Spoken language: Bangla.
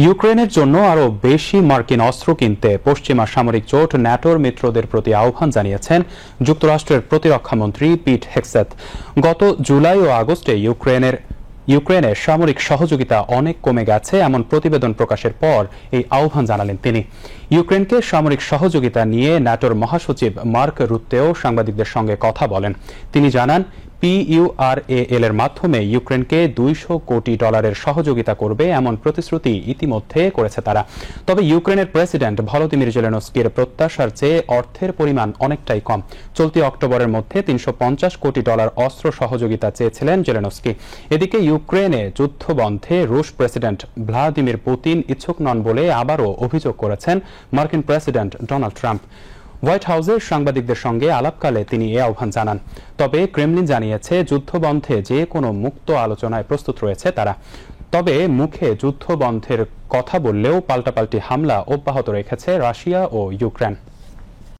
ইউক্রেনের জন্য আরও বেশি মার্কিন অস্ত্র কিনতে পশ্চিমা সামরিক জোট ন্যাটোর মিত্রদের প্রতি আহ্বান জানিয়েছেন যুক্তরাষ্ট্রের প্রতিরক্ষামন্ত্রী পিট হেগসেথ। গত জুলাই ও আগস্টে ইউক্রেনের সামরিক সহযোগিতা অনেক কমে গেছে এমন প্রতিবেদন প্রকাশের পর এই আহ্বান জানালেন তিনি। ইউক্রেনকে সামরিক সহযোগিতা নিয়ে ন্যাটোর মহাসচিব মার্ক রুত্তেও সাংবাদিকদের সঙ্গে কথা বলেন। তিনি জানান, PURAL এর মাধ্যমে ইউক্রেনকে $200 কোটি সহযোগিতা করবে এমন প্রতিশ্রুতি ইতিমধ্যে করেছে তারা। তবে ইউক্রেনের প্রেসিডেন্ট ভলোদিমির জেলেনস্কির প্রত্যাশার চেয়ে অর্থের পরিমাণ অনেকটাই কম। চলতি অক্টোবরের মধ্যে $350 কোটি অস্ত্র সহযোগিতা চেয়েছিলেন জেলেনস্কি। এদিকে ইউক্রেনে যুদ্ধবন্ধে রুশ প্রেসিডেন্ট ভ্লাদিমির পুতিন ইচ্ছুক নন বলে আবারও অভিযোগ করেছেন মার্কিন প্রেসিডেন্ট ডোনাল্ড ট্রাম্প। হোয়াইট হাউসে সাংবাদিকদের সঙ্গে আলাপকালে তিনি এ আহ্বান জানান। তবে ক্রেমলিন জানিয়েছে যুদ্ধবন্ধে যে কোনো মুক্ত আলোচনায় প্রস্তুত রয়েছে তারা। তবে মুখে যুদ্ধবন্ধের কথা বললেও পাল্টাপাল্টি হামলা অব্যাহত রেখেছে রাশিয়া ও ইউক্রেন।